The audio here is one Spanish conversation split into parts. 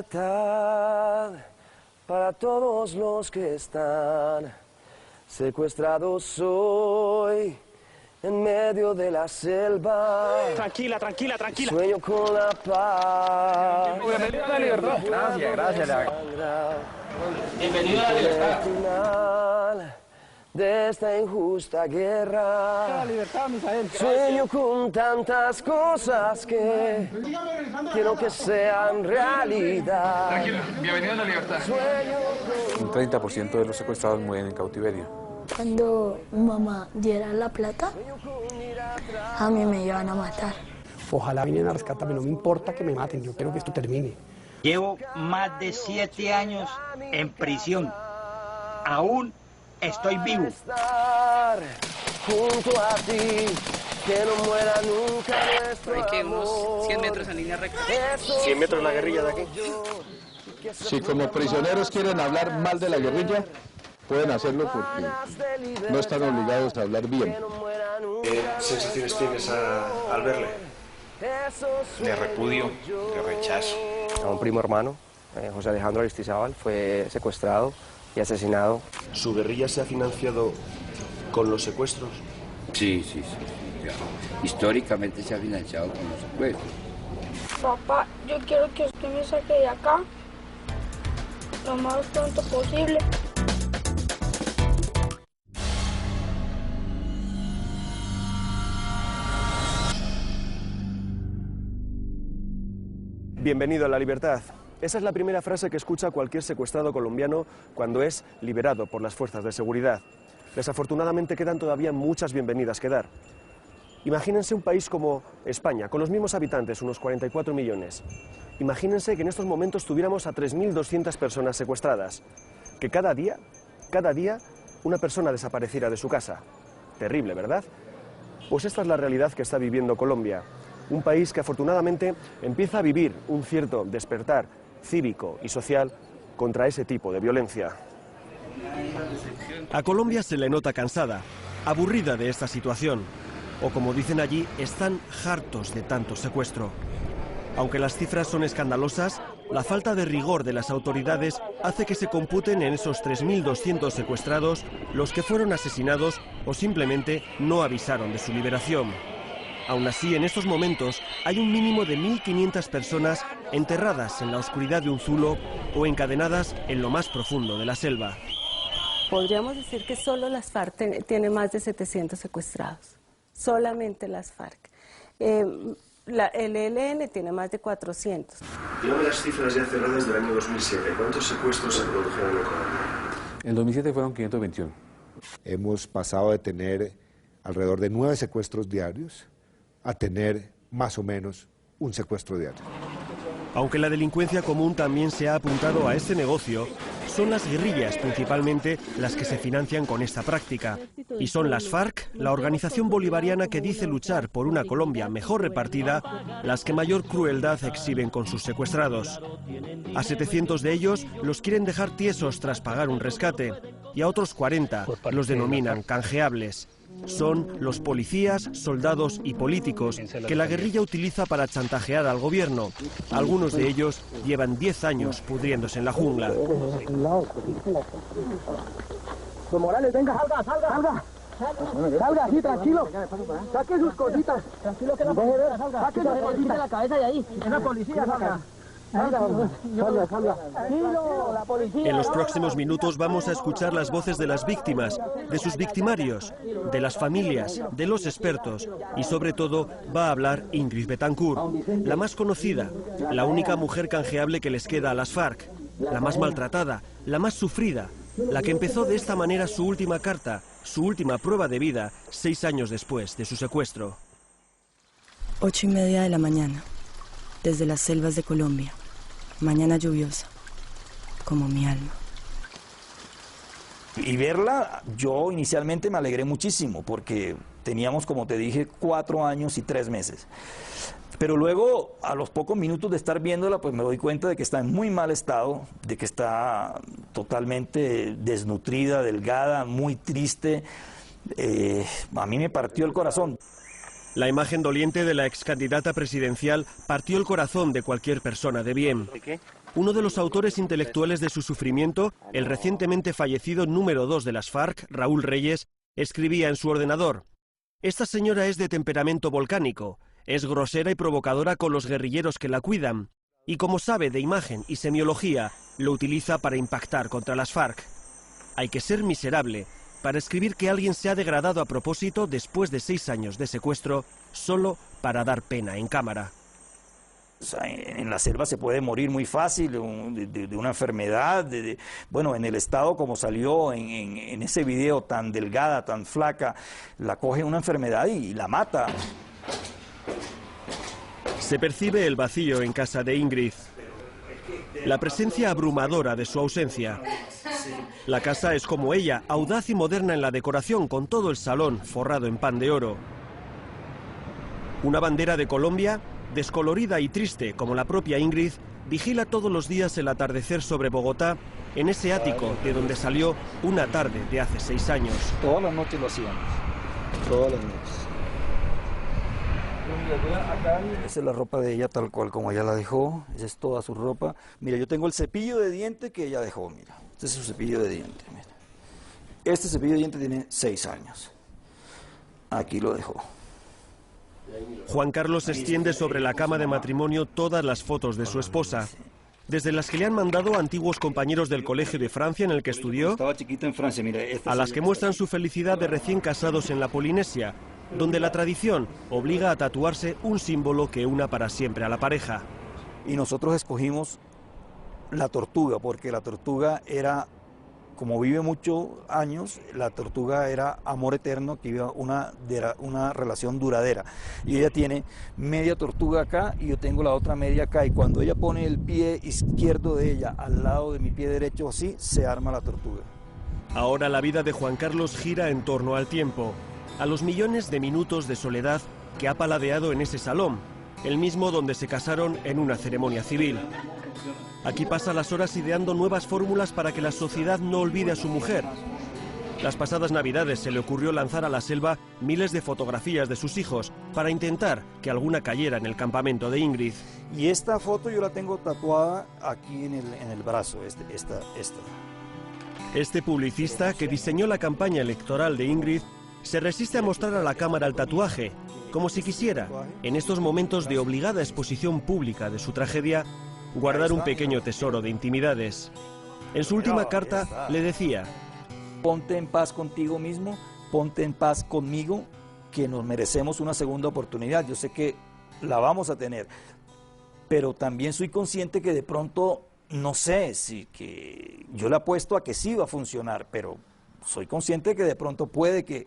libertad para todos los que están secuestrados hoy en medio de la selva. Tranquila, tranquila, tranquila. Sueño con la paz. Bienvenido a la libertad. Gracias. Bienvenido a la libertad. Final de esta injusta guerra. La libertad, Misael. Sueño con tantas cosas que quiero que sean realidad. Tranquilo, bienvenido a la libertad. Sueño Un 30% de los secuestrados mueren en cautiverio. Cuando mamá diera la plata, a mí me iban a matar. Ojalá vienen a rescatarme, no me importa que me maten, yo quiero que esto termine. Llevo más de 7 años en prisión. Aún estoy vivo. estar junto a ti, que no muera nunca nuestro Hay que unos amor. 100 metros en línea recta. 100 metros la guerrilla de aquí. Si como prisioneros quieren hablar mal de la guerrilla, pueden hacerlo porque no están obligados a hablar bien. ¿Qué sensaciones tienes al verle? De repudio, de rechazo. A un primo hermano, José Alejandro Aristizábal, fue secuestrado y asesinado. ¿Su guerrilla se ha financiado con los secuestros? Sí. Ya. Históricamente se ha financiado con los secuestros. Papá, yo quiero que usted me saque de acá lo más pronto posible. Bienvenido a la libertad. Esa es la primera frase que escucha cualquier secuestrado colombiano cuando es liberado por las fuerzas de seguridad. Desafortunadamente quedan todavía muchas bienvenidas que dar. Imagínense un país como España, con los mismos habitantes, unos 44 millones. Imagínense que en estos momentos tuviéramos a 3.200 personas secuestradas. Que cada día, una persona desapareciera de su casa. Terrible, ¿verdad? Pues esta es la realidad que está viviendo Colombia. Un país que afortunadamente empieza a vivir un cierto despertar cívico y social contra ese tipo de violencia. A Colombia se le nota cansada, aburrida de esta situación, o como dicen allí, están hartos de tanto secuestro. Aunque las cifras son escandalosas, la falta de rigor de las autoridades hace que se computen en esos 3.200 secuestrados los que fueron asesinados o simplemente no avisaron de su liberación. Aún así, en estos momentos hay un mínimo de 1.500 personas enterradas en la oscuridad de un zulo o encadenadas en lo más profundo de la selva. Podríamos decir que solo las FARC tiene más de 700 secuestrados, solamente las FARC. El ELN tiene más de 400. Dígame las cifras ya cerradas del año 2007. ¿Cuántos secuestros se produjeron en Colombia? En 2007 fueron 521. Hemos pasado de tener alrededor de 9 secuestros diarios a tener más o menos un secuestro diario. Aunque la delincuencia común también se ha apuntado a este negocio, son las guerrillas principalmente las que se financian con esta práctica. Y son las FARC, la organización bolivariana que dice luchar por una Colombia mejor repartida, las que mayor crueldad exhiben con sus secuestrados. A 700 de ellos los quieren dejar tiesos tras pagar un rescate, y a otros 40 los denominan canjeables. Son los policías, soldados y políticos que la guerrilla utiliza para chantajear al gobierno. Algunos de ellos llevan 10 años pudriéndose en la jungla. Don Morales, venga, salga. Salga, sí, tranquilo. Saque sus cositas. Tranquilo que la policía salga. Saque sus cositas de la cabeza de ahí. Es la policía, salga. Salga. La policía. En los próximos minutos vamos a escuchar las voces de las víctimas, de sus victimarios, de las familias, de los expertos y sobre todo va a hablar Ingrid Betancourt, la más conocida, la única mujer canjeable que les queda a las FARC, la más maltratada, la más sufrida, la que empezó de esta manera su última carta, su última prueba de vida 6 años después de su secuestro. 8:30 de la mañana, desde las selvas de Colombia. Mañana lluviosa, como mi alma. Y verla, yo inicialmente me alegré muchísimo, porque teníamos, como te dije, 4 años y 3 meses. Pero luego, a los pocos minutos de estar viéndola, pues me doy cuenta de que está en muy mal estado, de que está totalmente desnutrida, delgada, muy triste. A mí me partió el corazón. La imagen doliente de la excandidata presidencial partió el corazón de cualquier persona de bien. Uno de los autores intelectuales de su sufrimiento, el recientemente fallecido número 2 de las FARC, Raúl Reyes, escribía en su ordenador: «Esta señora es de temperamento volcánico, es grosera y provocadora con los guerrilleros que la cuidan, y como sabe de imagen y semiología, lo utiliza para impactar contra las FARC. Hay que ser miserable para escribir que alguien se ha degradado a propósito después de 6 años de secuestro solo para dar pena en cámara». O sea, en la selva se puede morir muy fácil de una enfermedad, bueno, en el estado como salió en ese video tan delgada, tan flaca, la coge una enfermedad y la mata. Se percibe el vacío en casa de Ingrid, la presencia abrumadora de su ausencia. La casa es como ella, audaz y moderna en la decoración, con todo el salón forrado en pan de oro. Una bandera de Colombia, descolorida y triste como la propia Ingrid, vigila todos los días el atardecer sobre Bogotá, en ese ático de donde salió una tarde de hace 6 años. Todas las noches lo hacíamos, todas las noches. Esa es la ropa de ella tal cual como ella la dejó, esa es toda su ropa. Mira, yo tengo el cepillo de diente que ella dejó, mira, este es su cepillo de diente, mira. Este cepillo de diente tiene 6 años, aquí lo dejó. Juan Carlos extiende sobre la cama de matrimonio todas las fotos de su esposa, desde las que le han mandado antiguos compañeros del colegio de Francia en el que estudió, Estaba chiquita en Francia, mira, a las que muestran su felicidad de recién casados en la Polinesia, donde la tradición obliga a tatuarse un símbolo que una para siempre a la pareja. Y nosotros escogimos la tortuga, porque la tortuga era, como vive muchos años, la tortuga era amor eterno, que iba una relación duradera. Y ella tiene media tortuga acá y yo tengo la otra media acá. Y cuando ella pone el pie izquierdo de ella al lado de mi pie derecho, así, se arma la tortuga. Ahora la vida de Juan Carlos gira en torno al tiempo, a los millones de minutos de soledad que ha paladeado en ese salón, el mismo donde se casaron en una ceremonia civil. Aquí pasa las horas ideando nuevas fórmulas para que la sociedad no olvide a su mujer. Las pasadas Navidades se le ocurrió lanzar a la selva miles de fotografías de sus hijos para intentar que alguna cayera en el campamento de Ingrid. Y esta foto yo la tengo tatuada aquí en el brazo, esta. Este publicista, que diseñó la campaña electoral de Ingrid, se resiste a mostrar a la cámara el tatuaje, como si quisiera, en estos momentos de obligada exposición pública de su tragedia, guardar un pequeño tesoro de intimidades. En su última carta le decía: ponte en paz contigo mismo, ponte en paz conmigo, que nos merecemos una segunda oportunidad. Yo sé que la vamos a tener, pero también soy consciente que de pronto, no sé, si que yo le apuesto a que sí va a funcionar, pero soy consciente que de pronto puede que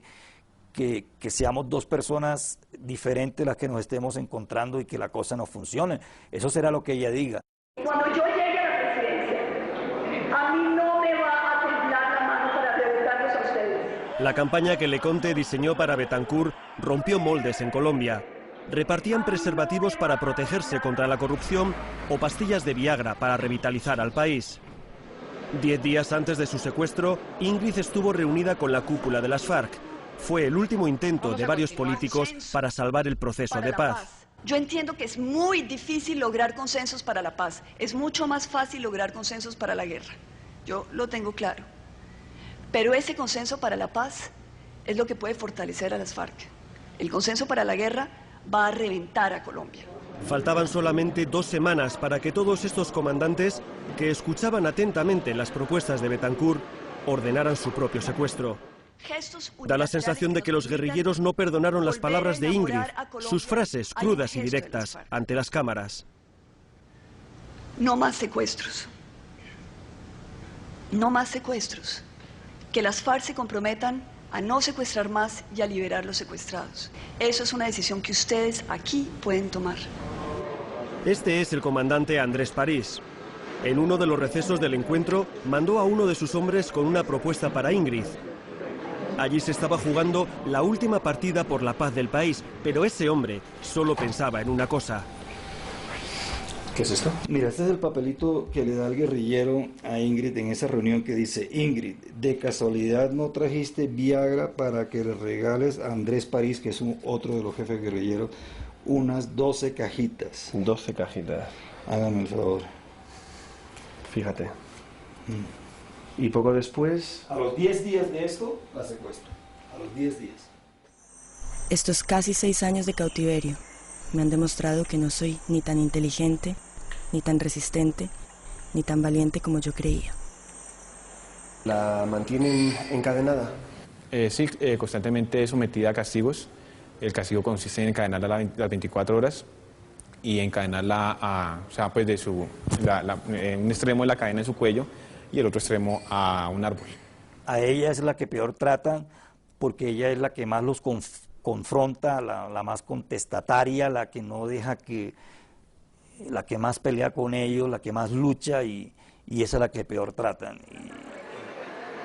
seamos dos personas diferentes las que nos estemos encontrando y que la cosa no funcione. Eso será lo que ella diga. Cuando yo llegue a la presidencia, a mí no me va a temblar la mano para reventarlos a ustedes. La campaña que Leconte diseñó para Betancur rompió moldes en Colombia. Repartían preservativos para protegerse contra la corrupción o pastillas de Viagra para revitalizar al país. 10 días antes de su secuestro, Ingrid estuvo reunida con la cúpula de las FARC. Fue el último intento de varios políticos para salvar el proceso de paz. Yo entiendo que es muy difícil lograr consensos para la paz. Es mucho más fácil lograr consensos para la guerra. Yo lo tengo claro. Pero ese consenso para la paz es lo que puede fortalecer a las FARC. El consenso para la guerra va a reventar a Colombia. Faltaban solamente 2 semanas para que todos estos comandantes, que escuchaban atentamente las propuestas de Betancur, ordenaran su propio secuestro. Da la sensación de que los guerrilleros no perdonaron las palabras de Ingrid, sus frases crudas y directas ante las cámaras. No más secuestros. No más secuestros. Que las FARC se comprometan a no secuestrar más y a liberar los secuestrados. Eso es una decisión que ustedes aquí pueden tomar. Este es el comandante Andrés París. En uno de los recesos del encuentro, mandó a uno de sus hombres con una propuesta para Ingrid. Allí se estaba jugando la última partida por la paz del país, pero ese hombre solo pensaba en una cosa. ¿Qué es esto? Mira, este es el papelito que le da el guerrillero a Ingrid en esa reunión que dice: Ingrid, de casualidad no trajiste Viagra para que le regales a Andrés París, que es otro de los jefes guerrilleros, unas 12 cajitas. 12 cajitas. Háganme el favor. Fíjate. Y poco después... A los 10 días de esto, la secuestro. A los 10 días. Estos casi 6 años de cautiverio me han demostrado que no soy ni tan inteligente, ni tan resistente, ni tan valiente como yo creía. ¿La mantienen encadenada? Sí, constantemente sometida a castigos. El castigo consiste en encadenarla las 24 horas y encadenarla o sea, pues de un extremo de la cadena en su cuello y el otro extremo a un árbol. A ella es la que peor tratan porque ella es la que más los confronta, la más contestataria, la que no deja la que más pelea con ellos, la que más lucha y esa es la que peor tratan.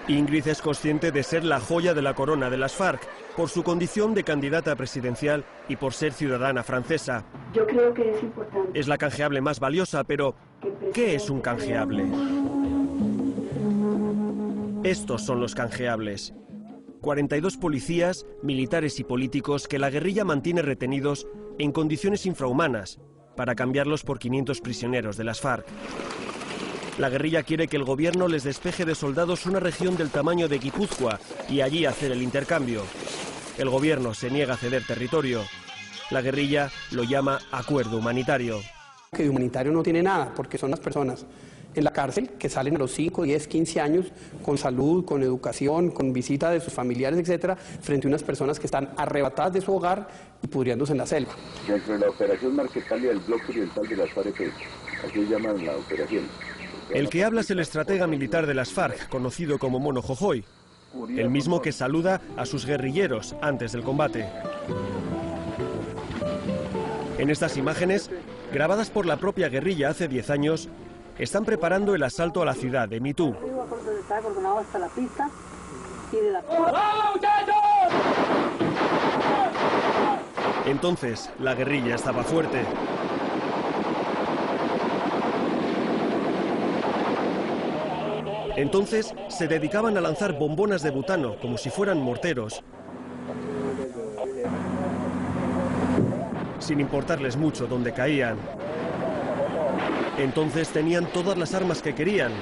Ingrid es consciente de ser la joya de la corona de las FARC, por su condición de candidata presidencial y por ser ciudadana francesa. Yo creo que es importante. Es la canjeable más valiosa, pero ¿qué es un canjeable? Estos son los canjeables. 42 policías, militares y políticos que la guerrilla mantiene retenidos en condiciones infrahumanas para cambiarlos por 500 prisioneros de las FARC. La guerrilla quiere que el gobierno les despeje de soldados una región del tamaño de Guipúzcoa y allí hacer el intercambio. El gobierno se niega a ceder territorio. La guerrilla lo llama acuerdo humanitario. Que de humanitario no tiene nada, porque son las personas en la cárcel que salen a los 5, 10, 15 años con salud, con educación, con visita de sus familiares, etcétera, frente a unas personas que están arrebatadas de su hogar y pudriéndose en la selva. Dentro de la operación Marquetalia del bloque oriental de las FARC, así llaman la operación. El que habla es el estratega militar de las FARC, conocido como Mono Jojoy, el mismo que saluda a sus guerrilleros antes del combate. En estas imágenes, grabadas por la propia guerrilla hace 10 años, están preparando el asalto a la ciudad de Mitú. Entonces, la guerrilla estaba fuerte. Entonces se dedicaban a lanzar bombonas de butano como si fueran morteros, sin importarles mucho dónde caían. Entonces tenían todas las armas que querían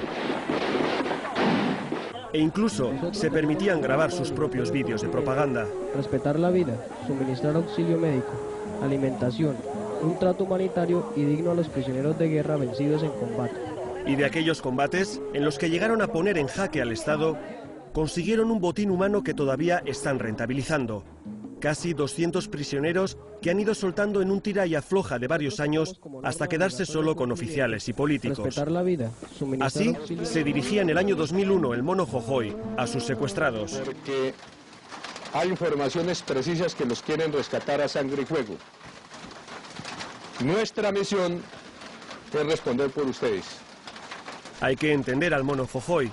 e incluso se permitían grabar sus propios vídeos de propaganda. Respetar la vida, suministrar auxilio médico, alimentación, un trato humanitario y digno a los prisioneros de guerra vencidos en combate. Y de aquellos combates, en los que llegaron a poner en jaque al Estado, consiguieron un botín humano que todavía están rentabilizando. Casi 200 prisioneros que han ido soltando en un tira y afloja de varios años hasta quedarse solo con oficiales y políticos. Así se dirigía en el año 2001 el Mono Jojoy a sus secuestrados. Porque hay informaciones precisas que los quieren rescatar a sangre y fuego. Nuestra misión es responder por ustedes. Hay que entender al Mono Jojoy.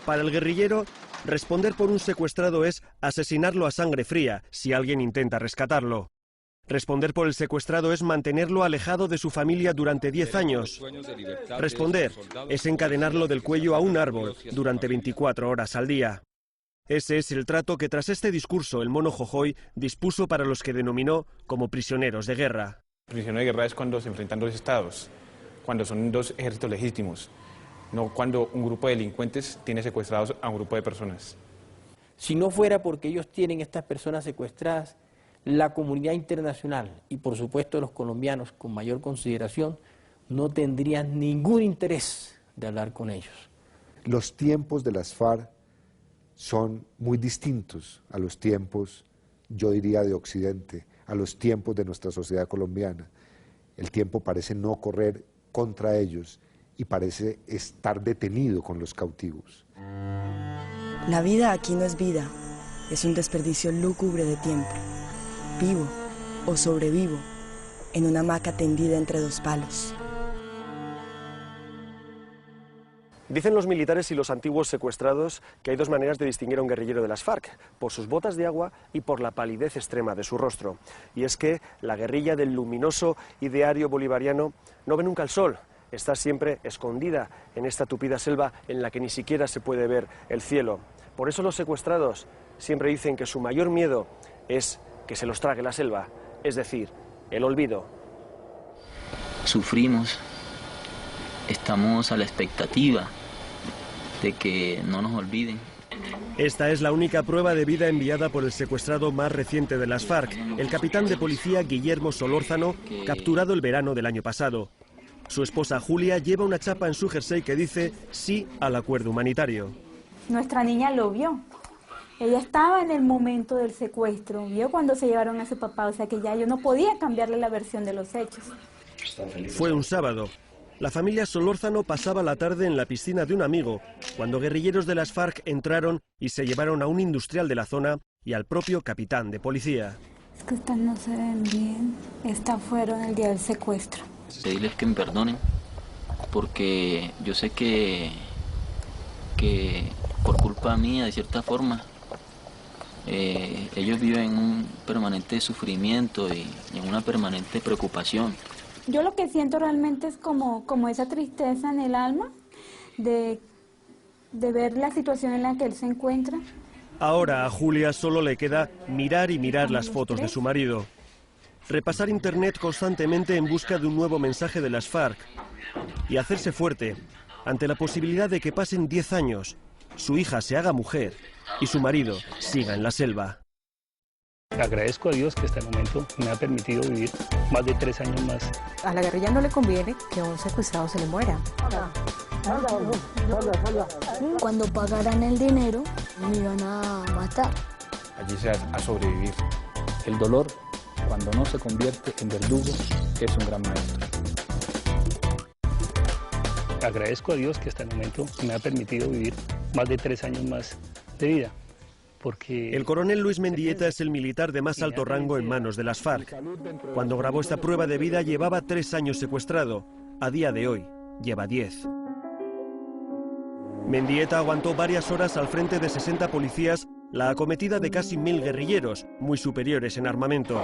Para el guerrillero, responder por un secuestrado es asesinarlo a sangre fría si alguien intenta rescatarlo. Responder por el secuestrado es mantenerlo alejado de su familia durante 10 años. Responder es encadenarlo del cuello a un árbol durante 24 horas al día. Ese es el trato que tras este discurso el Mono Jojoy dispuso para los que denominó como prisioneros de guerra. Prisionero de guerra es cuando se enfrentan dos estados, cuando son dos ejércitos legítimos. No cuando un grupo de delincuentes tiene secuestrados a un grupo de personas. Si no fuera porque ellos tienen estas personas secuestradas, la comunidad internacional y por supuesto los colombianos con mayor consideración no tendrían ningún interés de hablar con ellos. Los tiempos de las FARC son muy distintos a los tiempos, yo diría, de Occidente, a los tiempos de nuestra sociedad colombiana. El tiempo parece no correr contra ellos y parece estar detenido con los cautivos. La vida aquí no es vida, es un desperdicio lúgubre de tiempo. Vivo o sobrevivo en una hamaca tendida entre dos palos. Dicen los militares y los antiguos secuestrados que hay dos maneras de distinguir a un guerrillero de las FARC, por sus botas de agua y por la palidez extrema de su rostro. Y es que la guerrilla del luminoso ideario bolivariano no ve nunca el sol, está siempre escondida en esta tupida selva en la que ni siquiera se puede ver el cielo. Por eso los secuestrados siempre dicen que su mayor miedo es que se los trague la selva, es decir, el olvido. Sufrimos estamos a la expectativa de que no nos olviden. Esta es la única prueba de vida enviada por el secuestrado más reciente de las FARC, el capitán de policía Guillermo Solórzano, capturado el verano del año pasado. Su esposa Julia lleva una chapa en su jersey que dice sí al acuerdo humanitario. Nuestra niña lo vio. Ella estaba en el momento del secuestro, vio cuando se llevaron a su papá, o sea que ya yo no podía cambiarle la versión de los hechos. Fue un sábado. La familia Solórzano pasaba la tarde en la piscina de un amigo, cuando guerrilleros de las FARC entraron y se llevaron a un industrial de la zona y al propio capitán de policía. Es que estas no se ven bien. Estas fueron el día del secuestro. Pedirles que me perdonen, porque yo sé que por culpa mía, de cierta forma, ellos viven en un permanente sufrimiento y en una permanente preocupación. Yo lo que siento realmente es como esa tristeza en el alma de ver la situación en la que él se encuentra. Ahora a Julia solo le queda mirar y mirar las fotos de su marido. Repasar internet constantemente en busca de un nuevo mensaje de las FARC. Y hacerse fuerte ante la posibilidad de que pasen 10 años, su hija se haga mujer y su marido siga en la selva. Agradezco a Dios que hasta el momento me ha permitido vivir más de 3 años más. A la guerrilla no le conviene que a un secuestrado se le muera. Cuando pagaran el dinero, me iban a matar. Allí se a sobrevivir. El dolor, cuando no se convierte en verdugo, es un gran maestro. Agradezco a Dios que hasta el momento me ha permitido vivir más de 3 años más de vida. El coronel Luis Mendieta es el militar de más alto rango en manos de las FARC. Cuando grabó esta prueba de vida llevaba 3 años secuestrado. A día de hoy lleva 10. Mendieta aguantó varias horas al frente de 60 policías la acometida de casi 1000 guerrilleros, muy superiores en armamento.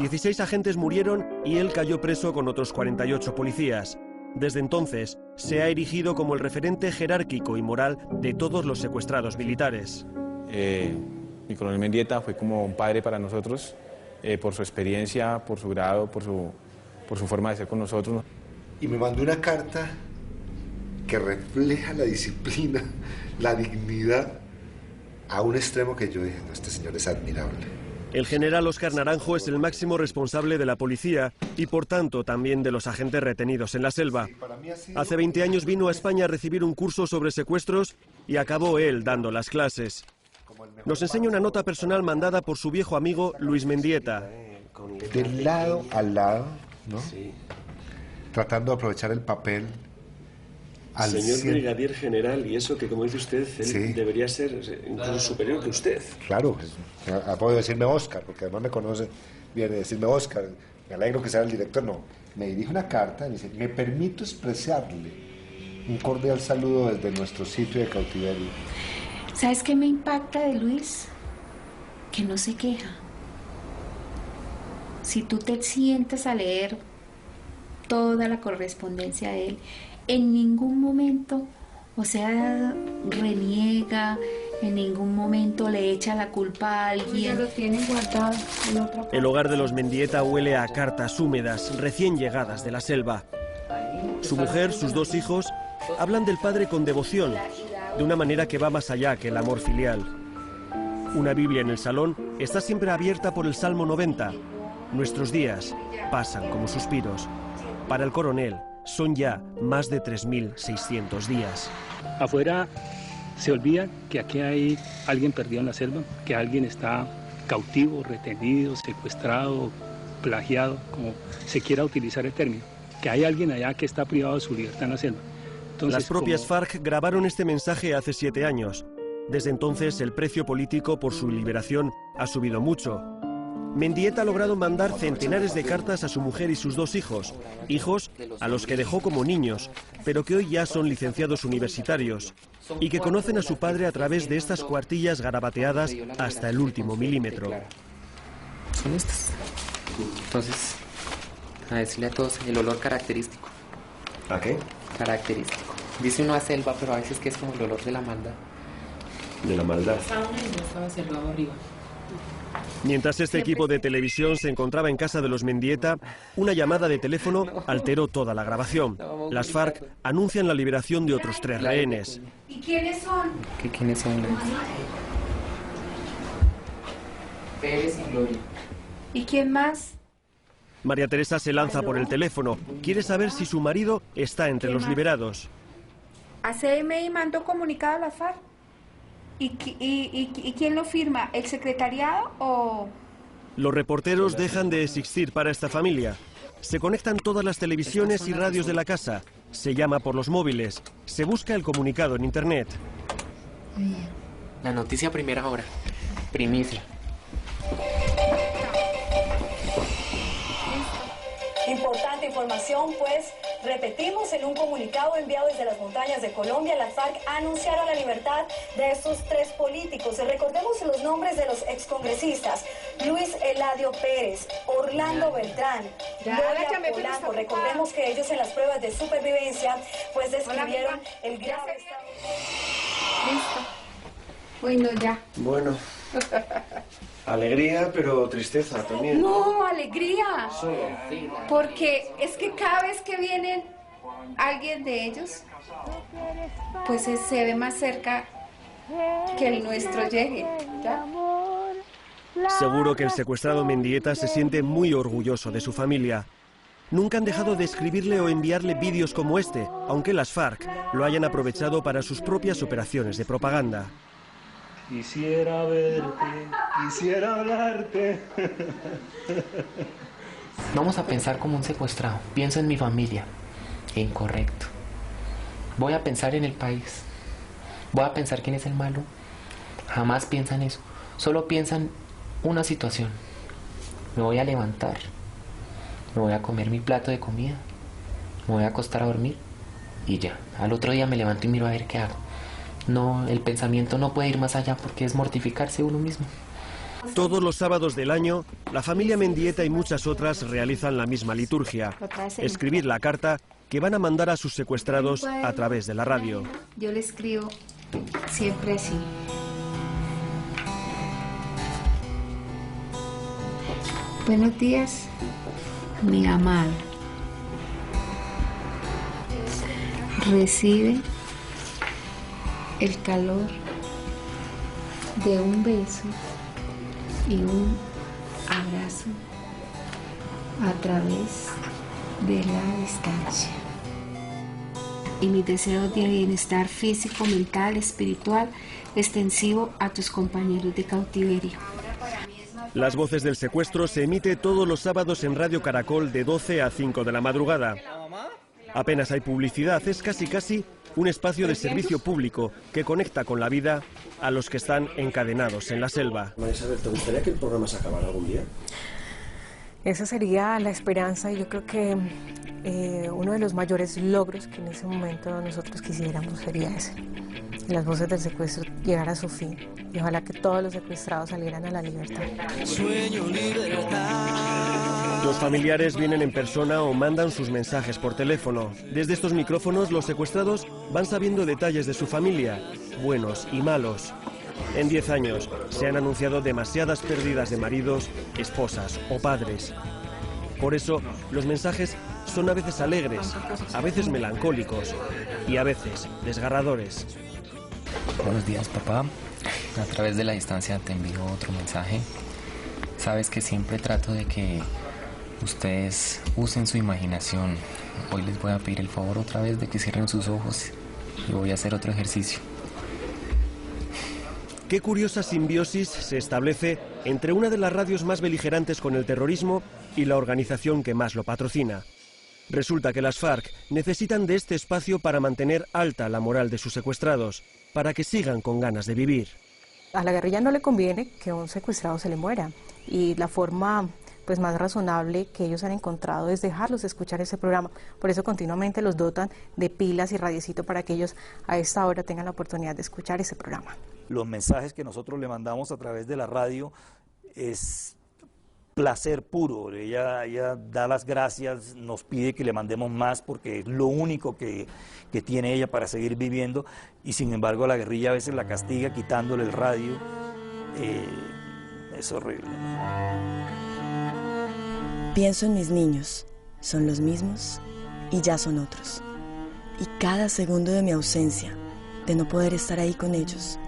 16 agentes murieron y él cayó preso con otros 48 policías. Desde entonces se ha erigido como el referente jerárquico y moral de todos los secuestrados militares. Mi coronel Mendieta fue como un padre para nosotros, por su experiencia, por su grado, por su forma de ser con nosotros. Y me mandó una carta que refleja la disciplina, la dignidad, a un extremo que yo dije, no, este señor es admirable. El general Óscar Naranjo es el máximo responsable de la policía y, por tanto, también de los agentes retenidos en la selva. Hace 20 años vino a España a recibir un curso sobre secuestros y acabó él dando las clases. Nos enseña una nota personal mandada por su viejo amigo Luis Mendieta. De lado a lado, ¿no? Sí. Tratando de aprovechar el papel. Señor brigadier general, y eso que, como dice usted, él sí debería ser incluso superior que usted. Claro, ha podido decirme Óscar, porque además me conoce, viene a decirme Óscar, me alegro que sea el director, no. Me dirige una carta y dice, me permito expresarle un cordial saludo desde nuestro sitio de cautiverio. ¿Sabes qué me impacta de Luis? Que no se queja. Si tú te sientas a leer toda la correspondencia de él, en ningún momento, o sea, reniega, en ningún momento le echa la culpa a alguien. Lo tienen guardado en otra parte. El hogar de los Mendieta huele a cartas húmedas, recién llegadas de la selva. Su mujer, sus 2 hijos, hablan del padre con devoción, de una manera que va más allá que el amor filial. Una Biblia en el salón está siempre abierta por el Salmo 90. Nuestros días pasan como suspiros. Para el coronel, son ya más de 3.600 días. Afuera se olvida que aquí hay alguien perdido en la selva, que alguien está cautivo, retenido, secuestrado, plagiado, como se quiera utilizar el término, que hay alguien allá que está privado de su libertad en la selva. Entonces, las propias FARC grabaron este mensaje hace 7 años. Desde entonces el precio político por su liberación ha subido mucho. Mendieta ha logrado mandar centenares de cartas a su mujer y sus 2 hijos, hijos a los que dejó como niños, pero que hoy ya son licenciados universitarios y que conocen a su padre a través de estas cuartillas garabateadas hasta el último milímetro. Son estas. Entonces, a decirle a todos el olor característico. ¿A qué? Característico. Dice uno a selva, pero a veces que es como el olor de la maldad. ¿De la maldad? Estaba hacia el lado arriba. Mientras este equipo de televisión se encontraba en casa de los Mendieta, una llamada de teléfono alteró toda la grabación. Las FARC anuncian la liberación de otros 3 rehenes. ¿Y quiénes son? ¿Quiénes son? Pérez y Gloria. ¿Y quién más? María Teresa se lanza por el teléfono. Quiere saber si su marido está entre los liberados. A CMI mandó comunicado a la FARC. ¿Y quién lo firma? ¿El secretariado o...? Los reporteros dejan de existir para esta familia. Se conectan todas las televisiones y radios de la casa. Se llama por los móviles. Se busca el comunicado en internet. La noticia a primera hora. Primicia. Importante información, pues repetimos, en un comunicado enviado desde las montañas de Colombia, las FARC anunciaron la libertad de estos 3 políticos. Recordemos los nombres de los excongresistas: Luis Eladio Pérez, Orlando Beltrán, Gloria Polanco. Recordemos que ellos en las pruebas de supervivencia pues describieron el grave estado. Listo. Bueno, ya. Bueno. Alegría, pero tristeza también. No, alegría. Solo. Porque es que cada vez que vienen alguien de ellos, pues se ve más cerca que el nuestro llegue. ¿Ya? Seguro que el secuestrado Mendieta se siente muy orgulloso de su familia. Nunca han dejado de escribirle o enviarle vídeos como este, aunque las FARC lo hayan aprovechado para sus propias operaciones de propaganda. Quisiera verte, quisiera hablarte. Vamos a pensar como un secuestrado. Pienso en mi familia. Incorrecto. Voy a pensar en el país. Voy a pensar quién es el malo. Jamás piensan eso. Solo piensan una situación. Me voy a levantar. Me voy a comer mi plato de comida. Me voy a acostar a dormir. Y ya. Al otro día me levanto y miro a ver qué hago. No, el pensamiento no puede ir más allá porque es mortificarse uno mismo. Todos los sábados del año, la familia Mendieta y muchas otras realizan la misma liturgia: escribir la carta que van a mandar a sus secuestrados a través de la radio. Yo le escribo siempre así. Buenos días, mi amado. Recibe el calor de un beso y un abrazo a través de la distancia. Y mis deseos de bienestar físico, mental, espiritual, extensivo a tus compañeros de cautiverio. Las voces del secuestro se emite todos los sábados en Radio Caracol de 12 a 5 de la madrugada. Apenas hay publicidad, es casi un espacio de servicio público que conecta con la vida a los que están encadenados en la selva. María Isabel, ¿te gustaría que el programa se acabara algún día? Esa sería la esperanza, y yo creo que uno de los mayores logros que en ese momento nosotros quisiéramos sería ese. Las voces del secuestro llegar a su fin, y ojalá que todos los secuestrados salieran a la libertad. Sueño libertad. Los familiares vienen en persona o mandan sus mensajes por teléfono. Desde estos micrófonos los secuestrados van sabiendo detalles de su familia, buenos y malos. En 10 años se han anunciado demasiadas pérdidas de maridos, esposas o padres. Por eso los mensajes son a veces alegres, a veces melancólicos y a veces desgarradores. Buenos días, papá. A través de la distancia te envío otro mensaje. Sabes que siempre trato de que ustedes usen su imaginación. Hoy les voy a pedir el favor otra vez de que cierren sus ojos y voy a hacer otro ejercicio. Qué curiosa simbiosis se establece entre una de las radios más beligerantes con el terrorismo y la organización que más lo patrocina. Resulta que las FARC necesitan de este espacio para mantener alta la moral de sus secuestrados, para que sigan con ganas de vivir. A la guerrilla no le conviene que un secuestrado se le muera, y la forma pues más razonable que ellos han encontrado es dejarlos escuchar ese programa. Por eso continuamente los dotan de pilas y radiecito para que ellos a esta hora tengan la oportunidad de escuchar ese programa. Los mensajes que nosotros le mandamos a través de la radio es placer puro. Ella da las gracias, nos pide que le mandemos más porque es lo único que tiene ella para seguir viviendo, y sin embargo la guerrilla a veces la castiga quitándole el radio. Es horrible. Pienso en mis niños, son los mismos y ya son otros. Y cada segundo de mi ausencia, de no poder estar ahí con ellos,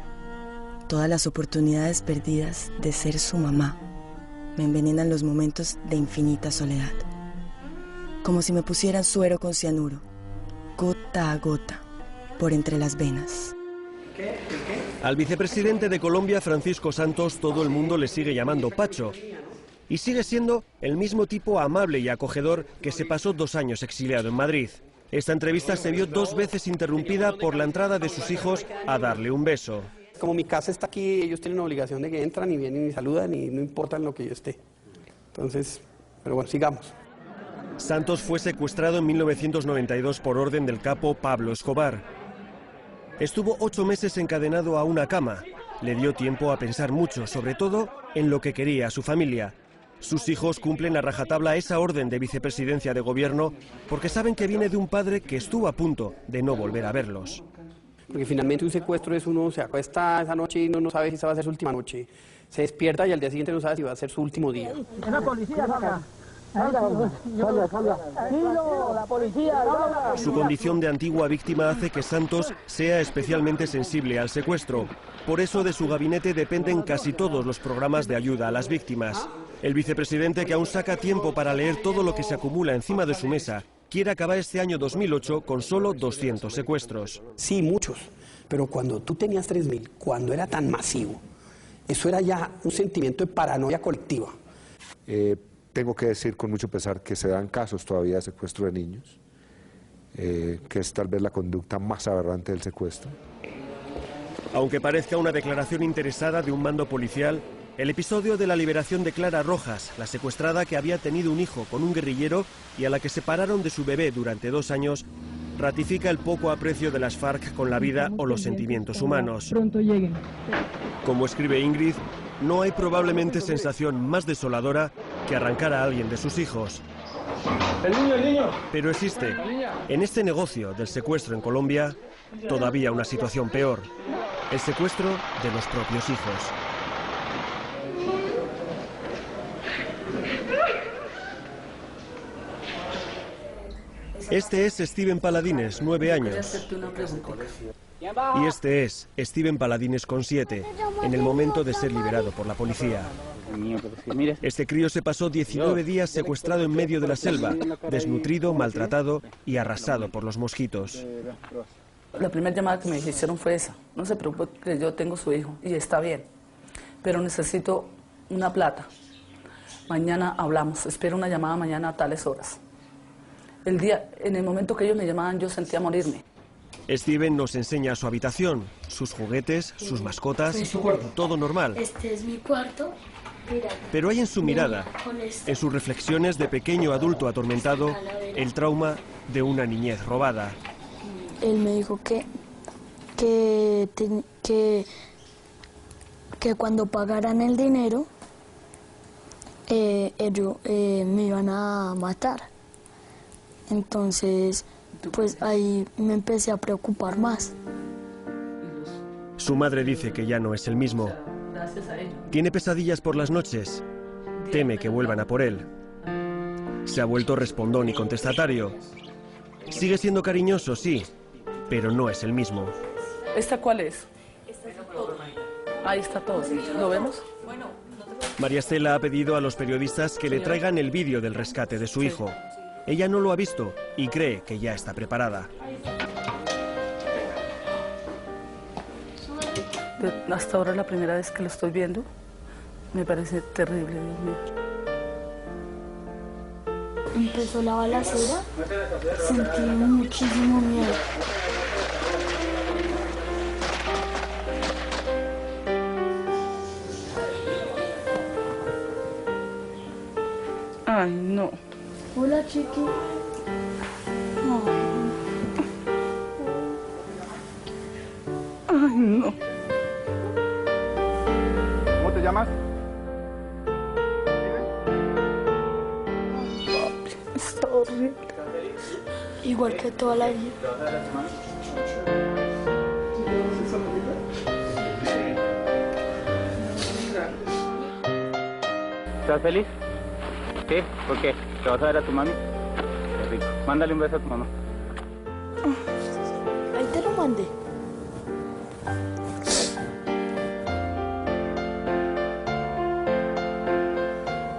todas las oportunidades perdidas de ser su mamá, me envenenan los momentos de infinita soledad. Como si me pusieran suero con cianuro, gota a gota, por entre las venas. Al vicepresidente de Colombia, Francisco Santos, todo el mundo le sigue llamando Pacho. Y sigue siendo el mismo tipo amable y acogedor que se pasó 2 años exiliado en Madrid. Esta entrevista se vio 2 veces interrumpida por la entrada de sus hijos a darle un beso. Como mi casa está aquí, ellos tienen la obligación de que entran y vienen y saludan y no importa en lo que yo esté. Entonces, pero bueno, sigamos. Santos fue secuestrado en 1992 por orden del capo Pablo Escobar. Estuvo 8 meses encadenado a una cama. Le dio tiempo a pensar mucho, sobre todo en lo que quería su familia. Sus hijos cumplen a rajatabla esa orden de vicepresidencia de gobierno porque saben que viene de un padre que estuvo a punto de no volver a verlos. Porque finalmente un secuestro es uno se acuesta esa noche y uno no sabe si esa va a ser su última noche. Se despierta y al día siguiente no sabe si va a ser su último día. ¡Esa policía, salga! Su condición de antigua víctima hace que Santos sea especialmente sensible al secuestro. Por eso de su gabinete dependen casi todos los programas de ayuda a las víctimas. El vicepresidente, que aún saca tiempo para leer todo lo que se acumula encima de su mesa, quiere acabar este año 2008 con solo 200 secuestros. Sí, muchos, pero cuando tú tenías 3.000, cuando era tan masivo, eso era ya un sentimiento de paranoia colectiva. Tengo que decir con mucho pesar que se dan casos todavía de secuestro de niños, que es tal vez la conducta más aberrante del secuestro. Aunque parezca una declaración interesada de un mando policial, el episodio de la liberación de Clara Rojas, la secuestrada que había tenido un hijo con un guerrillero y a la que separaron de su bebé durante 2 años, ratifica el poco aprecio de las FARC con la vida o los sentimientos humanos. Pronto lleguen. Como escribe Ingrid, no hay probablemente sensación más desoladora que arrancar a alguien de sus hijos. ¡El niño! Pero existe, en este negocio del secuestro en Colombia, todavía una situación peor: el secuestro de los propios hijos. Este es Steven Paladines, 9 años. Y este es Steven Paladines con 7, en el momento de ser liberado por la policía. Este crío se pasó 19 días secuestrado en medio de la selva, desnutrido, maltratado y arrasado por los mosquitos. La primera llamada que me hicieron fue esa: no se preocupe, que yo tengo su hijo y está bien, pero necesito una plata. Mañana hablamos, espero una llamada mañana a tales horas. En el momento que ellos me llamaban, yo sentía morirme. Steven nos enseña su habitación, sus juguetes, sus mascotas, todo normal. Este es mi cuarto. Mira, pero hay en su mirada, en sus reflexiones de pequeño adulto atormentado, el trauma de una niñez robada. Él me dijo que cuando pagaran el dinero, ellos me iban a matar. Entonces, pues ahí me empecé a preocupar más. Su madre dice que ya no es el mismo. Tiene pesadillas por las noches. Teme que vuelvan a por él. Se ha vuelto respondón y contestatario. Sigue siendo cariñoso, sí, pero no es el mismo. ¿Esta cuál es? Ahí está todo. ¿Lo vemos? María Estela ha pedido a los periodistas que le traigan el vídeo del rescate de su hijo. Ella no lo ha visto y cree que ya está preparada. Hasta ahora es la primera vez que lo estoy viendo. Me parece terrible, Dios mío. Empezó la balacera, sentí muchísimo miedo. Ay, no. Hola, chiqui. Ay, no. ¿Cómo te llamas? Está horrible. Igual que toda la vida. ¿Estás feliz? ¿Sí? ¿Por qué? ¿Te vas a ver a tu mami? Qué rico. Mándale un beso a tu mamá. Ahí te lo mandé.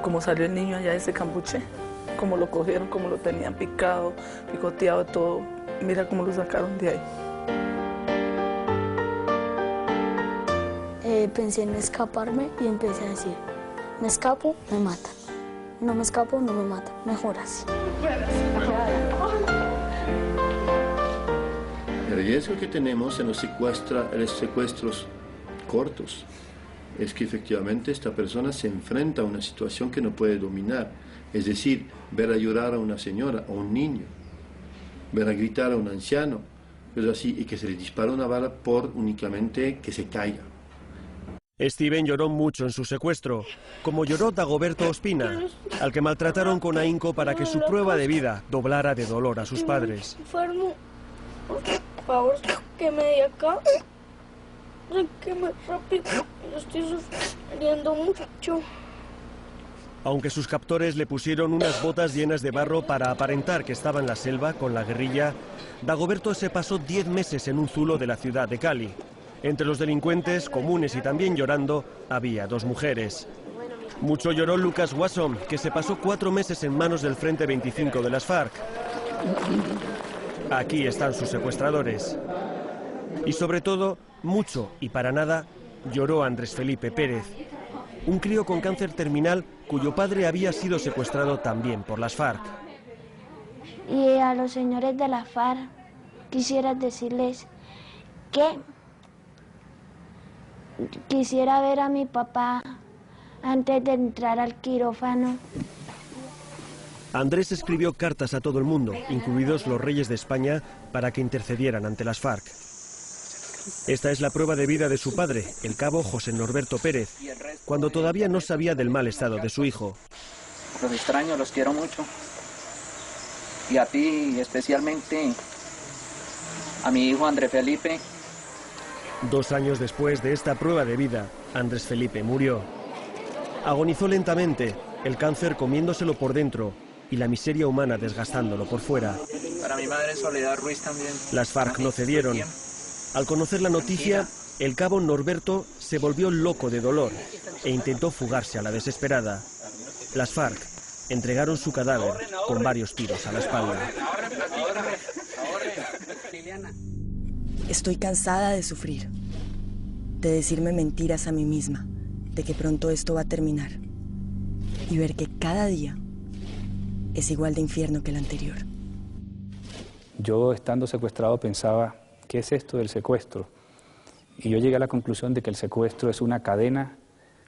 Como salió el niño allá de ese cambuche, como lo cogieron, como lo tenían picado, picoteado, todo. Mira cómo lo sacaron de ahí. Pensé en escaparme y empecé a decir, me escapo, me matan. No me escapo, no me matan. Mejor así. El riesgo que tenemos en los secuestros cortos es que efectivamente esta persona se enfrenta a una situación que no puede dominar. Es decir, ver a llorar a una señora o un niño, ver a gritar a un anciano, así, y que se le dispara una bala por únicamente que se caiga. Steven lloró mucho en su secuestro, como lloró Dagoberto Ospina, al que maltrataron con ahínco para que su prueba de vida doblara de dolor a sus padres. Enfermo, por favor, sáqueme de acá. Sáqueme rápido, yo estoy sufriendo mucho. Aunque sus captores le pusieron unas botas llenas de barro para aparentar que estaba en la selva con la guerrilla, Dagoberto se pasó 10 meses en un zulo de la ciudad de Cali. Entre los delincuentes, comunes y también llorando, había 2 mujeres. Mucho lloró Lucas Wasson, que se pasó 4 meses en manos del Frente 25 de las FARC. Aquí están sus secuestradores. Y sobre todo, mucho y para nada, lloró Andrés Felipe Pérez, un crío con cáncer terminal cuyo padre había sido secuestrado también por las FARC. Y a los señores de la FARC quisiera decirles que quisiera ver a mi papá antes de entrar al quirófano. Andrés escribió cartas a todo el mundo, incluidos los reyes de España, para que intercedieran ante las FARC. Esta es la prueba de vida de su padre, el cabo José Norberto Pérez, cuando todavía no sabía del mal estado de su hijo. Los extraño, los quiero mucho. Y a ti especialmente, a mi hijo Andrés Felipe. 2 años después de esta prueba de vida, Andrés Felipe murió. Agonizó lentamente, el cáncer comiéndoselo por dentro y la miseria humana desgastándolo por fuera. Para mi madre Soledad Ruiz también. Las FARC no cedieron. Al conocer la noticia, el cabo Norberto se volvió loco de dolor e intentó fugarse a la desesperada. Las FARC entregaron su cadáver con varios tiros a la espalda. Estoy cansada de sufrir, de decirme mentiras a mí misma, de que pronto esto va a terminar y ver que cada día es igual de infierno que el anterior. Yo, estando secuestrado, pensaba, ¿qué es esto del secuestro? Y yo llegué a la conclusión de que el secuestro es una cadena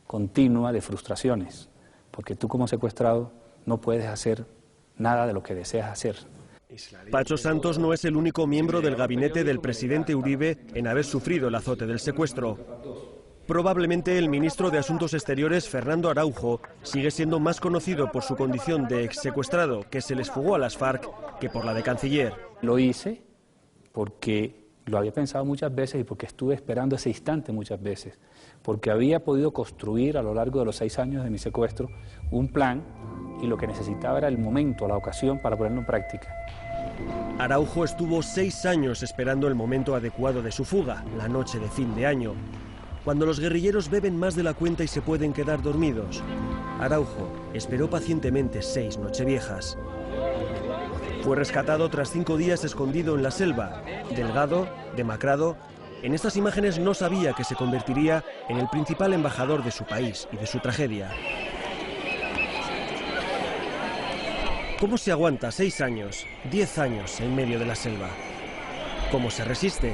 continua de frustraciones, porque tú como secuestrado no puedes hacer nada de lo que deseas hacer. Pacho Santos no es el único miembro del gabinete del presidente Uribe en haber sufrido el azote del secuestro. Probablemente el ministro de Asuntos Exteriores, Fernando Araujo, sigue siendo más conocido por su condición de exsecuestrado que se les fugó a las FARC que por la de canciller. Lo hice porque lo había pensado muchas veces y porque estuve esperando ese instante muchas veces, porque había podido construir a lo largo de los 6 años de mi secuestro un plan y lo que necesitaba era el momento, la ocasión para ponerlo en práctica. Araujo estuvo 6 años esperando el momento adecuado de su fuga, la noche de fin de año, cuando los guerrilleros beben más de la cuenta y se pueden quedar dormidos. Araujo esperó pacientemente 6 nocheviejas. Fue rescatado tras 5 días escondido en la selva, delgado, demacrado. En estas imágenes no sabía que se convertiría en el principal embajador de su país y de su tragedia. ¿Cómo se aguanta 6 años, 10 años en medio de la selva? ¿Cómo se resiste?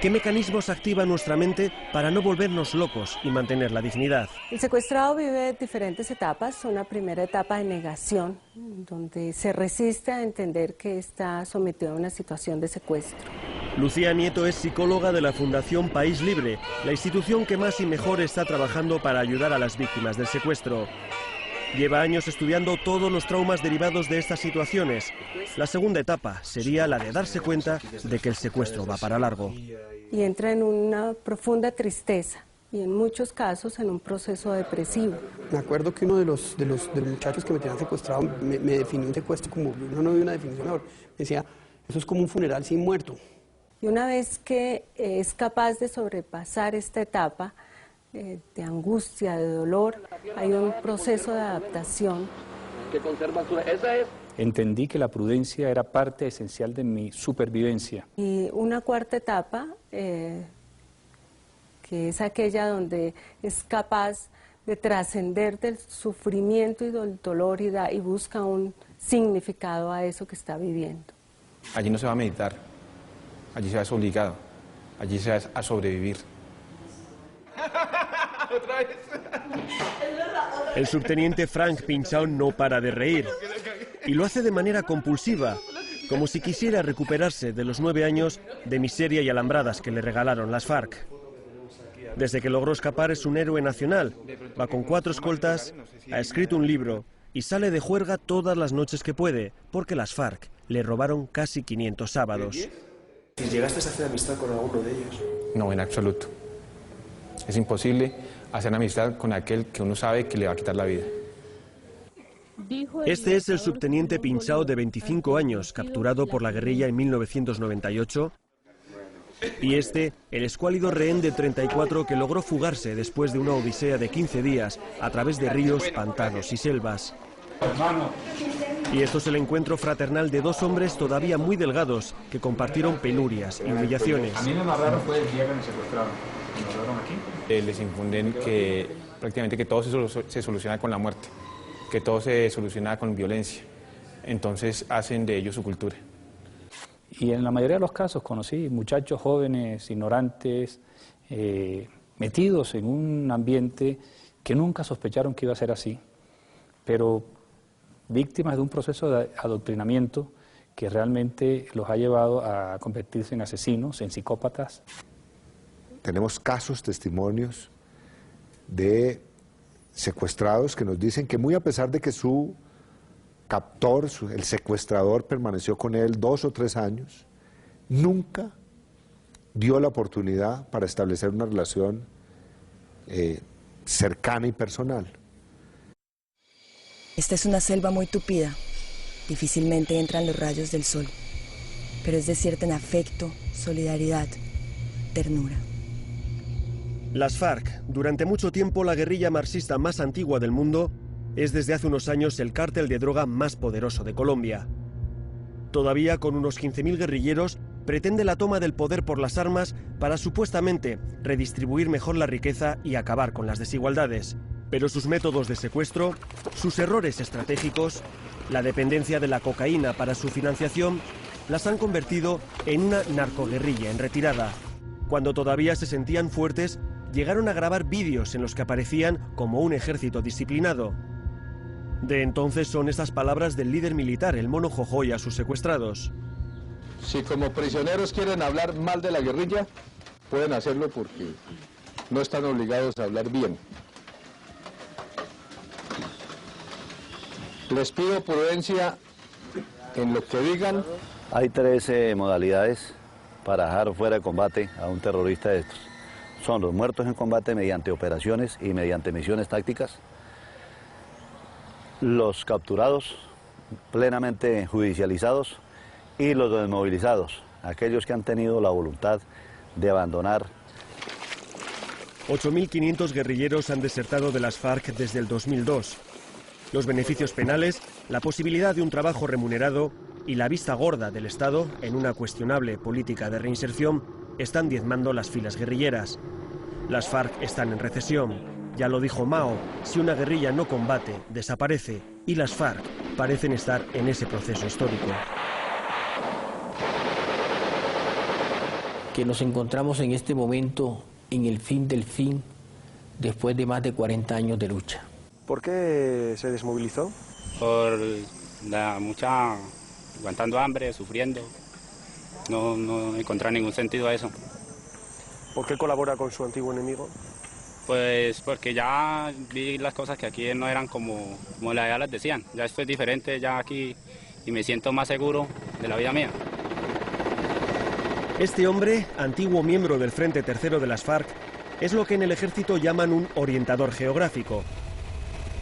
¿Qué mecanismos activa nuestra mente para no volvernos locos y mantener la dignidad? El secuestrado vive diferentes etapas. Una primera etapa de negación, donde se resiste a entender que está sometido a una situación de secuestro. Lucía Nieto es psicóloga de la Fundación País Libre, la institución que más y mejor está trabajando para ayudar a las víctimas del secuestro. Lleva años estudiando todos los traumas derivados de estas situaciones. La segunda etapa sería la de darse cuenta de que el secuestro va para largo. Y entra en una profunda tristeza y en muchos casos en un proceso depresivo. Me acuerdo que uno de los muchachos que me tenían secuestrado me definió un secuestro como, no vi una definición ahora, me decía, eso es como un funeral sin muerto. Y una vez que es capaz de sobrepasar esta etapa de angustia, de dolor, hay un proceso de adaptación. Entendí que la prudencia era parte esencial de mi supervivencia. Y una cuarta etapa, que es aquella donde es capaz de trascender del sufrimiento y del dolor y busca un significado a eso que está viviendo. Allí no se va a meditar, allí se va obligado, allí se va a sobrevivir. El subteniente Frank Pinchao no para de reír y lo hace de manera compulsiva, como si quisiera recuperarse de los 9 años de miseria y alambradas que le regalaron las FARC. Desde que logró escapar es un héroe nacional, va con 4 escoltas, ha escrito un libro y sale de juerga todas las noches que puede, porque las FARC le robaron casi 500 sábados. ¿Llegaste a hacer amistad con alguno de ellos? No, en absoluto. Es imposible hacer amistad con aquel que uno sabe que le va a quitar la vida. Este es el subteniente Pinchao de 25 años, capturado por la guerrilla en 1998. Y este, el escuálido rehén de 34 que logró fugarse después de una odisea de 15 días a través de ríos, pantanos y selvas. Y esto es el encuentro fraternal de 2 hombres todavía muy delgados que compartieron penurias y humillaciones. A mí lo más raro fue el día que me secuestraron. ¿Me secuestraron aquí? Les infunden que prácticamente que todo se soluciona con la muerte, que todo se soluciona con violencia. Entonces hacen de ellos su cultura. Y en la mayoría de los casos conocí muchachos jóvenes, ignorantes, metidos en un ambiente que nunca sospecharon que iba a ser así, pero víctimas de un proceso de adoctrinamiento que realmente los ha llevado a convertirse en asesinos, en psicópatas. Tenemos casos, testimonios de secuestrados que nos dicen que muy a pesar de que su captor, el secuestrador, permaneció con él 2 o 3 años, nunca dio la oportunidad para establecer una relación cercana y personal. Esta es una selva muy tupida, difícilmente entran los rayos del sol, pero es desierta en afecto, solidaridad, ternura. Las FARC, durante mucho tiempo la guerrilla marxista más antigua del mundo, es desde hace unos años el cártel de droga más poderoso de Colombia. Todavía con unos 15.000 guerrilleros, pretende la toma del poder por las armas para supuestamente redistribuir mejor la riqueza y acabar con las desigualdades. Pero sus métodos de secuestro, sus errores estratégicos, la dependencia de la cocaína para su financiación, las han convertido en una narcoguerrilla en retirada. Cuando todavía se sentían fuertes, llegaron a grabar vídeos en los que aparecían como un ejército disciplinado. De entonces son estas palabras del líder militar, el Mono Jojoy, a sus secuestrados. Si como prisioneros quieren hablar mal de la guerrilla, pueden hacerlo porque no están obligados a hablar bien. Les pido prudencia en lo que digan. Hay 13 modalidades para dejar fuera de combate a un terrorista de estos. Son los muertos en combate mediante operaciones y mediante misiones tácticas, los capturados plenamente judicializados y los desmovilizados, aquellos que han tenido la voluntad de abandonar. 8.500 guerrilleros han desertado de las FARC desde el 2002. Los beneficios penales, la posibilidad de un trabajo remunerado y la vista gorda del Estado en una cuestionable política de reinserción están diezmando las filas guerrilleras. Las FARC están en recesión. Ya lo dijo Mao, si una guerrilla no combate, desaparece, y las FARC parecen estar en ese proceso histórico. Que nos encontramos en este momento en el fin del fin, después de más de 40 años de lucha. ¿Por qué se desmovilizó? Por la mucha, aguantando hambre, sufriendo, no encontrar ningún sentido a eso. ¿Por qué colabora con su antiguo enemigo? Pues porque ya vi las cosas que aquí no eran como ya las decían. Ya esto es diferente ya aquí y me siento más seguro de la vida mía. Este hombre, antiguo miembro del Frente Tercero de las FARC, Es lo que en el ejército llaman un orientador geográfico.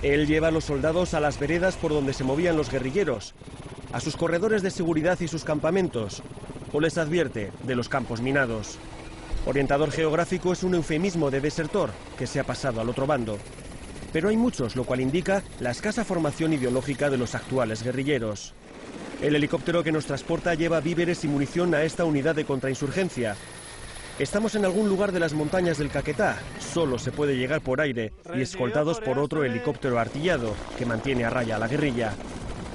Él lleva a los soldados a las veredas por donde se movían los guerrilleros, a sus corredores de seguridad y sus campamentos, o les advierte de los campos minados. Orientador geográfico es un eufemismo de desertor que se ha pasado al otro bando. Pero hay muchos, lo cual indica la escasa formación ideológica de los actuales guerrilleros. El helicóptero que nos transporta lleva víveres y munición a esta unidad de contrainsurgencia. Estamos en algún lugar de las montañas del Caquetá, solo se puede llegar por aire y escoltados por otro helicóptero artillado que mantiene a raya a la guerrilla.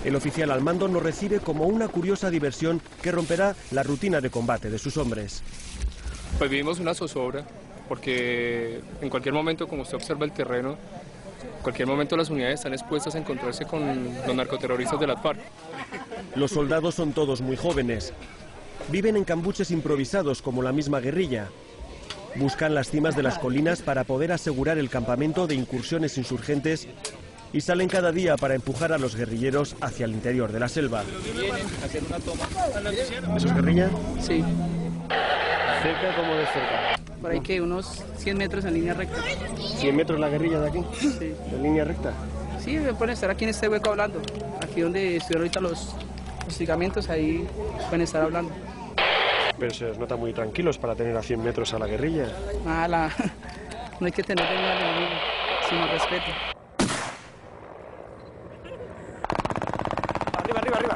El oficial al mando nos recibe como una curiosa diversión que romperá la rutina de combate de sus hombres. Pues vivimos una zozobra, porque en cualquier momento, como usted observa el terreno, en cualquier momento las unidades están expuestas a encontrarse con los narcoterroristas de las FARC. Los soldados son todos muy jóvenes. Viven en cambuches improvisados como la misma guerrilla. Buscan las cimas de las colinas para poder asegurar el campamento de incursiones insurgentes y salen cada día para empujar a los guerrilleros hacia el interior de la selva. ¿Eso es guerrilla? Sí. ¿Cerca como de cerca? Por ahí que unos 100 metros en línea recta. ¿100 metros la guerrilla de aquí? Sí. ¿En línea recta? Sí, pueden estar aquí en este hueco hablando. Aquí donde estuvieron ahorita los hostigamientos, ahí pueden estar hablando. Pero se les nota muy tranquilos para tener a 100 metros a la guerrilla. No hay que tener de al enemigo, sino respeto. Arriba, arriba, arriba.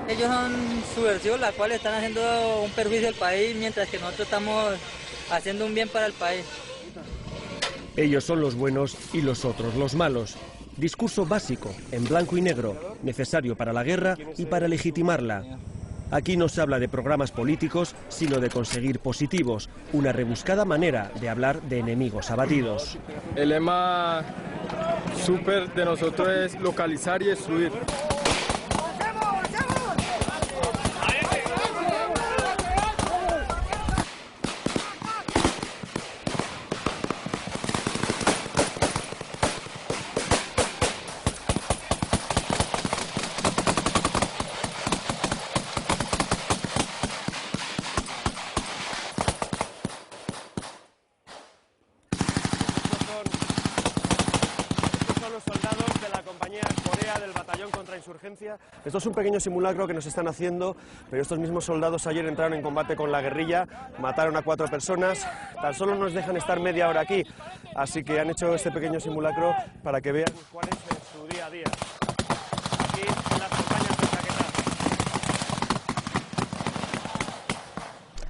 Ellos son subversivos, la cual están haciendo un perjuicio al país, mientras que nosotros estamos haciendo un bien para el país. Ellos son los buenos y los otros los malos. Discurso básico, en blanco y negro, necesario para la guerra y para legitimarla. Aquí no se habla de programas políticos, sino de conseguir positivos, una rebuscada manera de hablar de enemigos abatidos. El lema súper de nosotros es localizar y destruir. Esto es un pequeño simulacro que nos están haciendo, pero estos mismos soldados ayer entraron en combate con la guerrilla, mataron a 4 personas, tan solo nos dejan estar media hora aquí, así que han hecho este pequeño simulacro para que vean cuál es su día a día. Aquí en las montañas del Caquetá.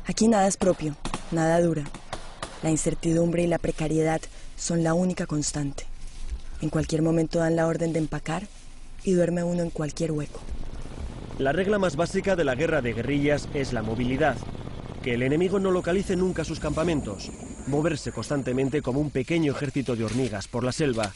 Aquí nada es propio, nada dura. La incertidumbre y la precariedad son la única constante. En cualquier momento dan la orden de empacar y duerme uno en cualquier hueco. La regla más básica de la guerra de guerrillas es la movilidad. Que el enemigo no localice nunca sus campamentos. Moverse constantemente como un pequeño ejército de hormigas por la selva.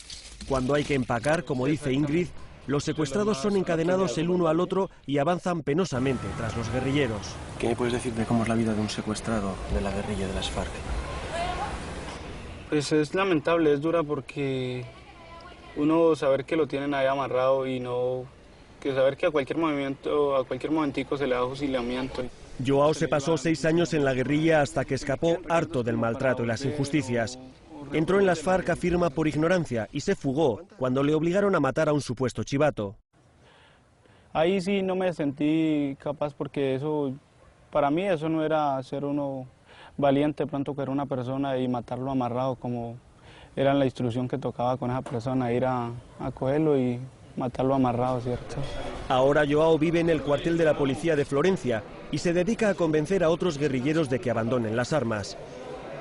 Cuando hay que empacar, como dice Ingrid, los secuestrados son encadenados el uno al otro y avanzan penosamente tras los guerrilleros. ¿Qué me puedes decir de cómo es la vida de un secuestrado de la guerrilla de las FARC? Pues es lamentable, es dura porque uno saber que lo tienen ahí amarrado y no, que saber que a cualquier movimiento, a cualquier momentico se le da fusilamiento. Joao se pasó 6 años en la guerrilla hasta que escapó harto del maltrato y las injusticias. Entró en las FARC, afirma, por ignorancia y se fugó cuando le obligaron a matar a un supuesto chivato. Ahí sí no me sentí capaz porque eso, para mí eso no era ser uno valiente, pronto que era una persona y matarlo amarrado como era la instrucción que tocaba con esa persona, ir a cogerlo y matarlo amarrado, ¿cierto? Ahora Joao vive en el cuartel de la policía de Florencia y se dedica a convencer a otros guerrilleros de que abandonen las armas.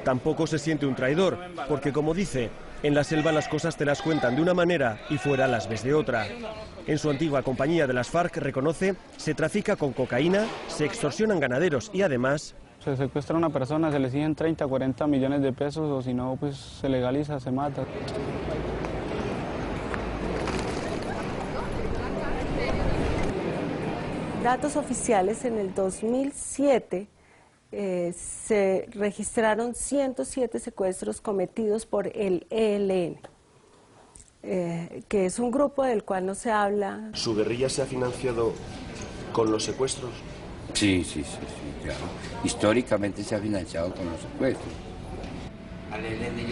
Tampoco se siente un traidor, porque como dice, en la selva las cosas te las cuentan de una manera y fuera las ves de otra. En su antigua compañía de las FARC, reconoce, se trafica con cocaína, se extorsionan ganaderos y además se secuestra a una persona, se le exigen 30, 40 millones de pesos o si no, pues se legaliza, se mata. Datos oficiales, en el 2007 se registraron 107 secuestros cometidos por el ELN, que es un grupo del cual no se habla. ¿Su guerrilla se ha financiado ¿Con los secuestros? Sí, claro. Históricamente se ha financiado con los secuestros.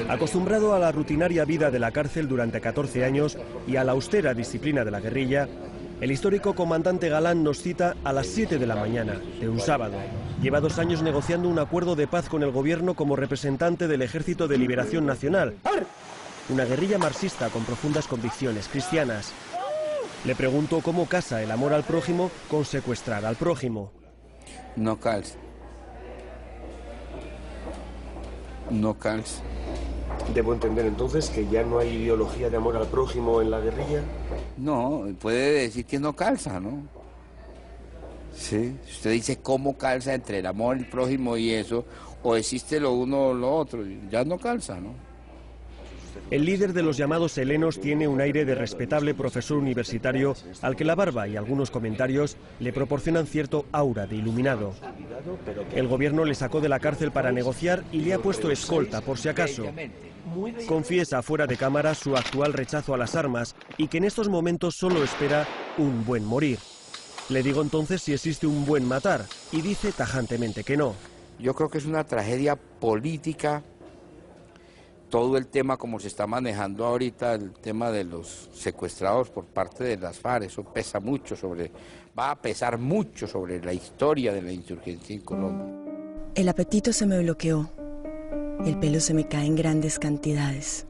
Acostumbrado a la rutinaria vida de la cárcel durante 14 años y a la austera disciplina de la guerrilla, el histórico comandante Galán nos cita a las 7 de la mañana de un sábado. Lleva 2 años negociando un acuerdo de paz con el gobierno como representante del Ejército de Liberación Nacional, una guerrilla marxista con profundas convicciones cristianas. Le pregunto cómo casa el amor al prójimo con secuestrar al prójimo. No calza. No calza. ¿Debo entender entonces que ya no hay ideología de amor al prójimo en la guerrilla? No, puede decir que no calza, ¿no? Sí, si usted dice cómo calza entre el amor al prójimo y eso, o existe lo uno o lo otro, ya no calza, ¿no? El líder de los llamados helenos tiene un aire de respetable profesor universitario al que la barba y algunos comentarios le proporcionan cierto aura de iluminado. El gobierno le sacó de la cárcel para negociar y le ha puesto escolta por si acaso. Confiesa fuera de cámara su actual rechazo a las armas y que en estos momentos solo espera un buen morir. Le digo entonces si existe un buen matar y dice tajantemente que no. Yo creo que es una tragedia política. Todo el tema como se está manejando ahorita, el tema de los secuestrados por parte de las FARC, eso pesa mucho va a pesar mucho sobre la historia de la insurgencia en Colombia. El apetito se me bloqueó, el pelo se me cae en grandes cantidades.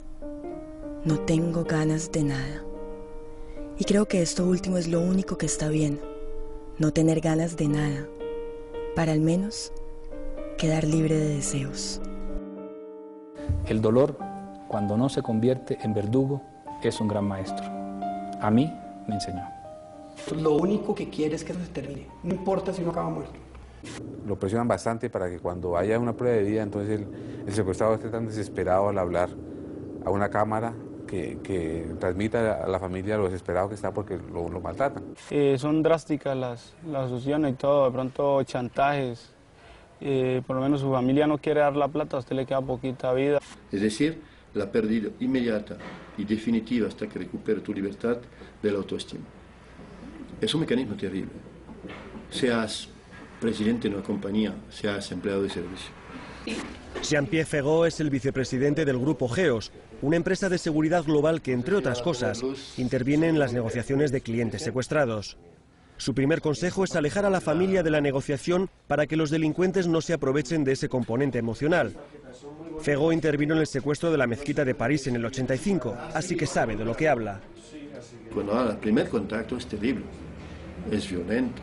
No tengo ganas de nada. Y creo que esto último es lo único que está bien, no tener ganas de nada, para al menos quedar libre de deseos. El dolor, cuando no se convierte en verdugo, es un gran maestro. A mí me enseñó. Lo único que quiere es que eso se termine, no importa si uno acaba muerto. Lo presionan bastante para que cuando haya una prueba de vida, entonces el secuestrado esté tan desesperado al hablar a una cámara que transmita a la familia lo desesperado que está porque lo maltratan. Son drásticas las asociaciones y todo, de pronto chantajes. Por lo menos su familia no quiere dar la plata, a usted le queda poquita vida. Es decir, la pérdida inmediata y definitiva hasta que recupere tu libertad de la autoestima. Es un mecanismo terrible. Seas presidente de una compañía, seas empleado de servicio. Jean-Pierre Ferraud es el vicepresidente del Grupo Geos, una empresa de seguridad global que, entre otras cosas, interviene en las negociaciones de clientes secuestrados. Su primer consejo es alejar a la familia de la negociación para que los delincuentes no se aprovechen de ese componente emocional. Ferraud intervino en el secuestro de la mezquita de París en el 85, así que sabe de lo que habla. Cuando el primer contacto es terrible, es violento.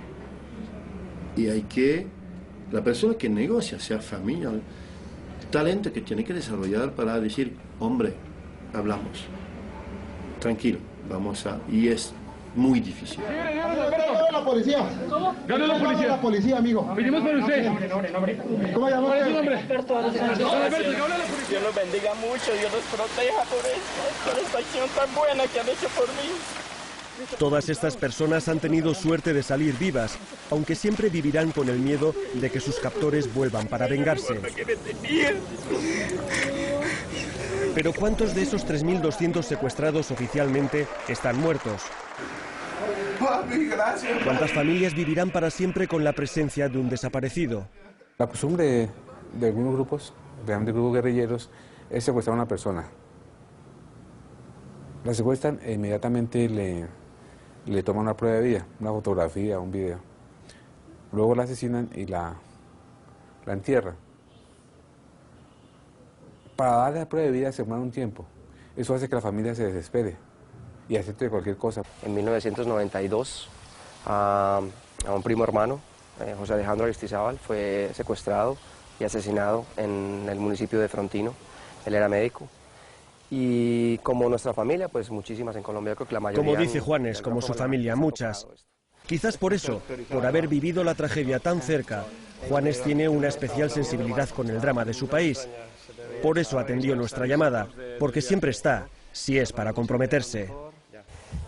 Y hay que, la persona que negocia, sea familia, talento que tiene que desarrollar para decir, hombre, hablamos, tranquilo, vamos a... Y es muy difícil. La policía. ¿Cómo? Gana la policía. La policía, amigo. Vinimos por usted. ¿Cómo llama? ¿Cuál es su nombre? Alberto, Dios los bendiga mucho, Dios los proteja por esta acción tan buena que han hecho por mí. Todas estas personas han tenido suerte de salir vivas, aunque siempre vivirán con el miedo de que sus captores vuelvan para vengarse. Pero ¿cuántos de esos 3.200 secuestrados oficialmente están muertos? ¿Cuántas familias vivirán para siempre con la presencia de un desaparecido? La costumbre de algunos grupos, de grupos guerrilleros, es secuestrar a una persona. La secuestran e inmediatamente le toman una prueba de vida, una fotografía, un video. Luego la asesinan y la entierran. Para darle la prueba de vida se demora un tiempo. Eso hace que la familia se desespere y acepte cualquier cosa. En 1992, a un primo hermano, José Alejandro Aristizábal, fue secuestrado y asesinado en el municipio de Frontino. Él era médico. Y como nuestra familia, pues muchísimas en Colombia, creo que la mayoría... Como dice Juanes, como su familia, muchas. Quizás por eso, por haber vivido la tragedia tan cerca, Juanes tiene una especial sensibilidad con el drama de su país. Por eso atendió nuestra llamada, porque siempre está, si es para comprometerse.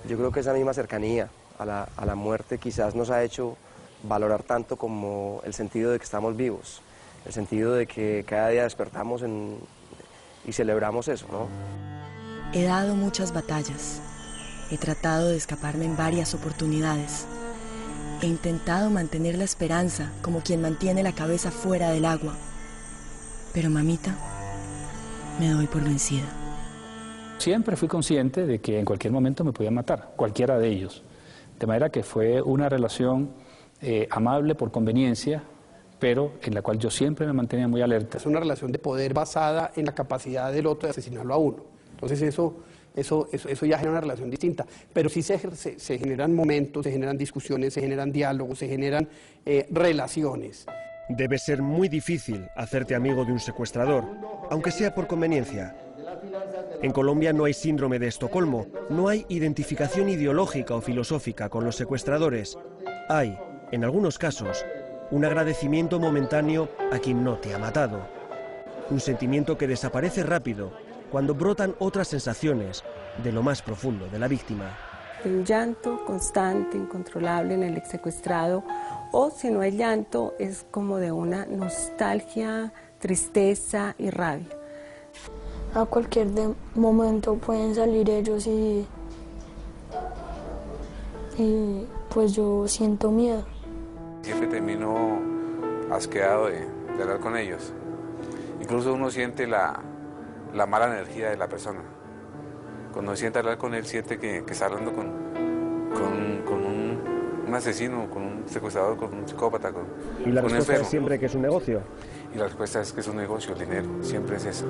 Yo creo que esa misma cercanía a la muerte quizás nos ha hecho valorar tanto como el sentido de que estamos vivos, el sentido de que cada día despertamos y celebramos eso, ¿no? He dado muchas batallas, he tratado de escaparme en varias oportunidades, He intentado mantener la esperanza como quien mantiene la cabeza fuera del agua. Pero mamita, me doy por vencida. Siempre fui consciente de que en cualquier momento me podían matar, cualquiera de ellos. De manera que fue una relación amable por conveniencia, pero en la cual yo siempre me mantenía muy alerta. Es una relación de poder basada en la capacidad del otro de asesinarlo a uno. Entonces eso ya genera una relación distinta. Pero sí se generan momentos, se generan discusiones, se generan diálogos, se generan relaciones. Debe ser muy difícil hacerte amigo de un secuestrador, aunque sea por conveniencia. En Colombia no hay síndrome de Estocolmo, no hay identificación ideológica o filosófica con los secuestradores. Hay, en algunos casos, un agradecimiento momentáneo a quien no te ha matado. Un sentimiento que desaparece rápido cuando brotan otras sensaciones de lo más profundo de la víctima. Un llanto constante, incontrolable en el ex secuestrado, o si no hay llanto, es como de una nostalgia, tristeza y rabia. A cualquier momento pueden salir ellos y pues yo siento miedo. Siempre termino asqueado de hablar con ellos. Incluso uno siente la mala energía de la persona. Cuando siente hablar con él, siente que está hablando con un asesino, con un secuestrador, con un psicópata, con ¿Y la un respuesta enfermo. es siempre que es un negocio? Y la respuesta es que es un negocio, el dinero, siempre es eso.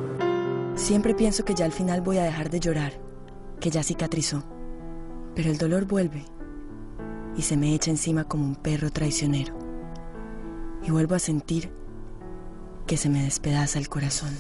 Siempre pienso que ya al final voy a dejar de llorar, que ya cicatrizó. Pero el dolor vuelve y se me echa encima como un perro traicionero. Y vuelvo a sentir que se me despedaza el corazón.